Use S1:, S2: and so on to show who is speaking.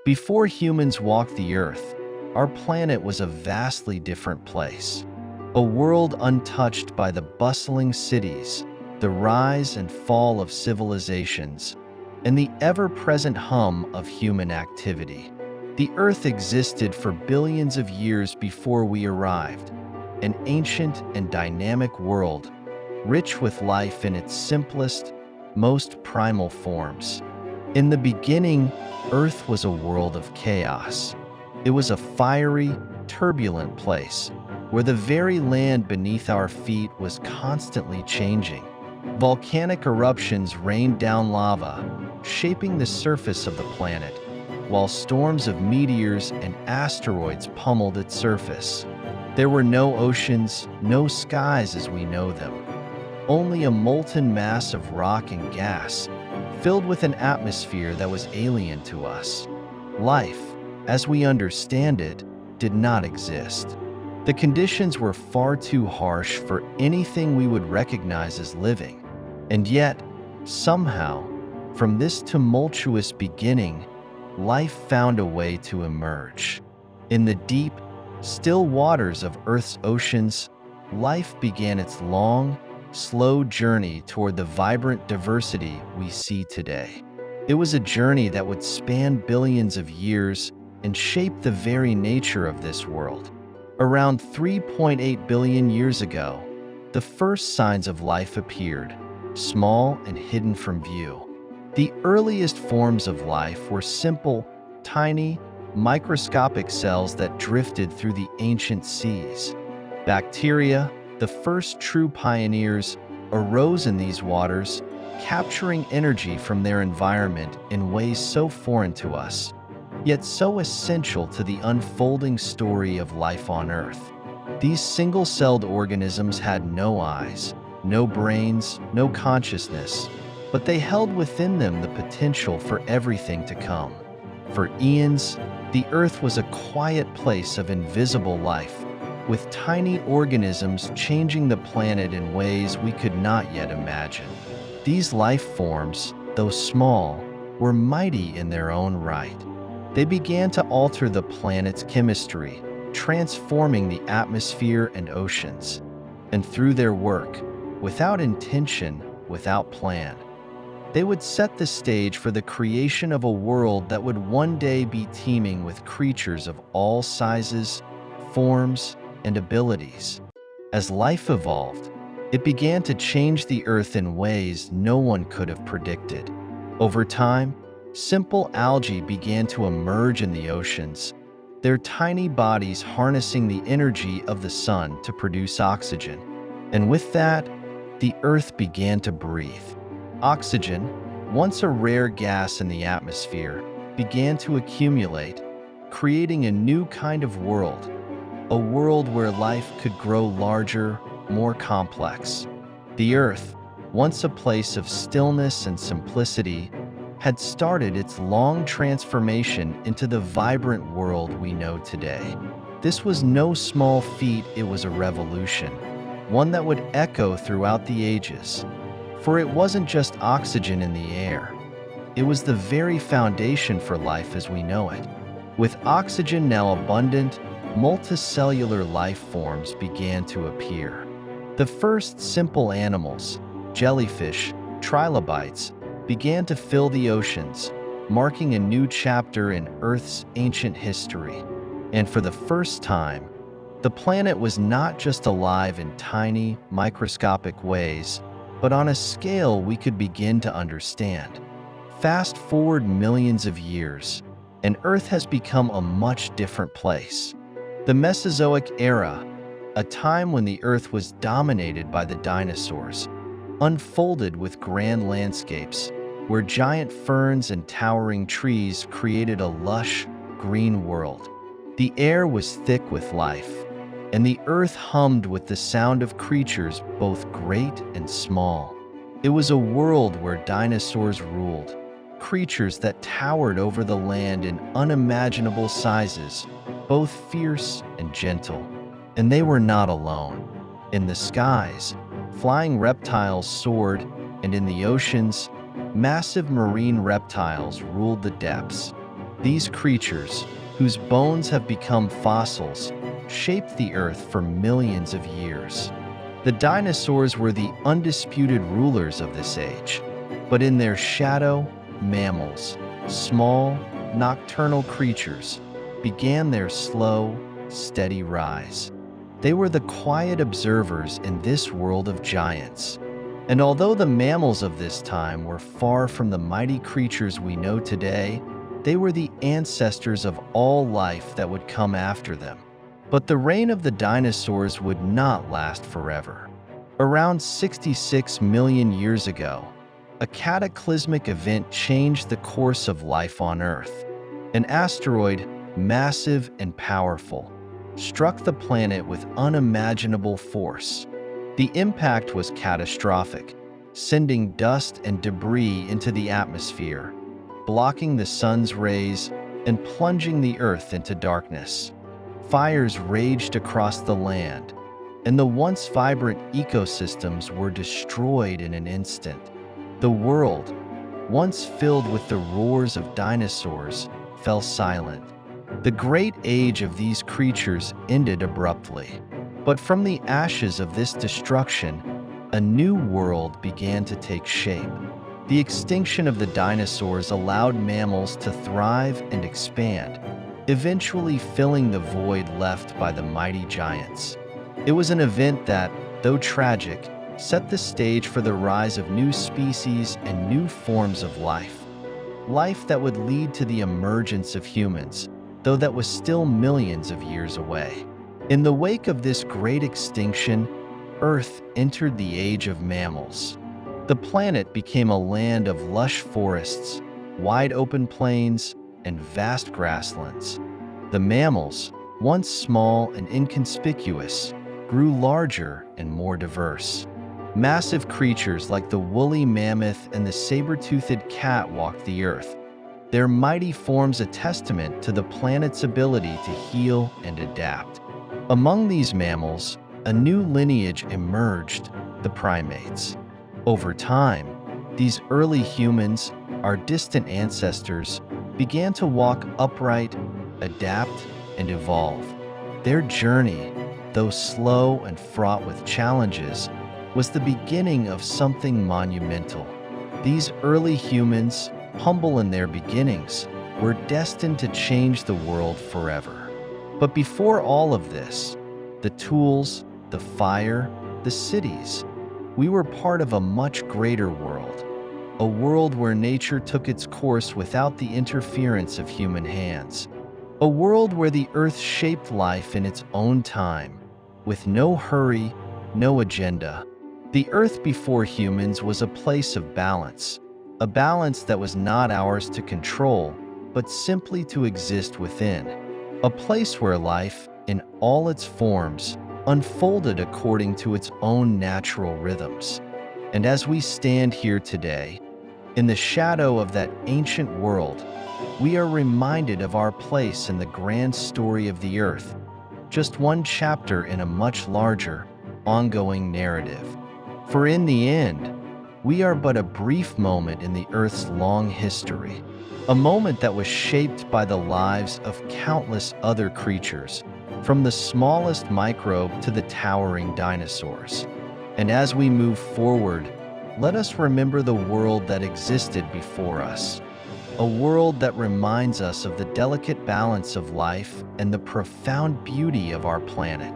S1: Before humans walked the Earth, our planet was a vastly different place. A world untouched by the bustling cities, the rise and fall of civilizations, and the ever-present hum of human activity. The Earth existed for billions of years before we arrived, an ancient and dynamic world, rich with life in its simplest, most primal forms. In the beginning, Earth was a world of chaos. It was a fiery, turbulent place where the very land beneath our feet was constantly changing. Volcanic eruptions rained down lava, shaping the surface of the planet, while storms of meteors and asteroids pummeled its surface. There were no oceans, no skies as we know them, only a molten mass of rock and gas, filled with an atmosphere that was alien to us. Life, as we understand it, did not exist. The conditions were far too harsh for anything we would recognize as living. And yet, somehow, from this tumultuous beginning, life found a way to emerge. In the deep, still waters of Earth's oceans, life began its long, slow journey toward the vibrant diversity we see today. It was a journey that would span billions of years and shape the very nature of this world. Around 3.8 billion years ago, the first signs of life appeared, small and hidden from view. The earliest forms of life were simple, tiny, microscopic cells that drifted through the ancient seas. Bacteria, the first true pioneers, arose in these waters, capturing energy from their environment in ways so foreign to us, yet so essential to the unfolding story of life on Earth. These single-celled organisms had no eyes, no brains, no consciousness, but they held within them the potential for everything to come. For eons, the Earth was a quiet place of invisible life, with tiny organisms changing the planet in ways we could not yet imagine. These life forms, though small, were mighty in their own right. They began to alter the planet's chemistry, transforming the atmosphere and oceans. And through their work, without intention, without plan, they would set the stage for the creation of a world that would one day be teeming with creatures of all sizes, forms, and abilities. As life evolved, it began to change the Earth in ways no one could have predicted. Over time, simple algae began to emerge in the oceans, their tiny bodies harnessing the energy of the sun to produce oxygen. And with that, the Earth began to breathe. Oxygen, once a rare gas in the atmosphere, began to accumulate, creating a new kind of world, a world where life could grow larger, more complex. The Earth, once a place of stillness and simplicity, had started its long transformation into the vibrant world we know today. This was no small feat, it was a revolution, one that would echo throughout the ages. For it wasn't just oxygen in the air. It was the very foundation for life as we know it. With oxygen now abundant, multicellular life forms began to appear. The first simple animals, jellyfish, trilobites, began to fill the oceans, marking a new chapter in Earth's ancient history. And for the first time, the planet was not just alive in tiny, microscopic ways, but on a scale we could begin to understand. Fast forward millions of years, and Earth has become a much different place. The Mesozoic era, a time when the Earth was dominated by the dinosaurs, unfolded with grand landscapes where giant ferns and towering trees created a lush, green world. The air was thick with life, and the Earth hummed with the sound of creatures both great and small. It was a world where dinosaurs ruled, creatures that towered over the land in unimaginable sizes, both fierce and gentle. And they were not alone. In the skies, flying reptiles soared, and in the oceans, massive marine reptiles ruled the depths. These creatures, whose bones have become fossils, shaped the Earth for millions of years. The dinosaurs were the undisputed rulers of this age, but in their shadow, mammals, small, nocturnal creatures, began their slow, steady rise. They were the quiet observers in this world of giants. And although the mammals of this time were far from the mighty creatures we know today, they were the ancestors of all life that would come after them. But the reign of the dinosaurs would not last forever. Around 66 million years ago, a cataclysmic event changed the course of life on Earth. An asteroid, massive and powerful, struck the planet with unimaginable force. The impact was catastrophic, sending dust and debris into the atmosphere, blocking the sun's rays and plunging the Earth into darkness. Fires raged across the land, and the once vibrant ecosystems were destroyed in an instant. The world, once filled with the roars of dinosaurs, fell silent. The great age of these creatures ended abruptly. But from the ashes of this destruction, a new world began to take shape. The extinction of the dinosaurs allowed mammals to thrive and expand, eventually filling the void left by the mighty giants. It was an event that, though tragic, set the stage for the rise of new species and new forms of life. Life that would lead to the emergence of humans, though that was still millions of years away. In the wake of this great extinction, Earth entered the age of mammals. The planet became a land of lush forests, wide open plains, and vast grasslands. The mammals, once small and inconspicuous, grew larger and more diverse. Massive creatures like the woolly mammoth and the saber-toothed cat walked the Earth, their mighty forms a testament to the planet's ability to heal and adapt. Among these mammals, a new lineage emerged, the primates. Over time, these early humans, our distant ancestors, began to walk upright, adapt, and evolve. Their journey, though slow and fraught with challenges, was the beginning of something monumental. These early humans, humble in their beginnings, were destined to change the world forever. But before all of this, the tools, the fire, the cities, we were part of a much greater world. A world where nature took its course without the interference of human hands. A world where the Earth shaped life in its own time, with no hurry, no agenda. The Earth before humans was a place of balance, a balance that was not ours to control, but simply to exist within. A place where life, in all its forms, unfolded according to its own natural rhythms. And as we stand here today, in the shadow of that ancient world, we are reminded of our place in the grand story of the Earth, just one chapter in a much larger, ongoing narrative. For in the end, we are but a brief moment in the Earth's long history, a moment that was shaped by the lives of countless other creatures, from the smallest microbe to the towering dinosaurs. And as we move forward, let us remember the world that existed before us, a world that reminds us of the delicate balance of life and the profound beauty of our planet.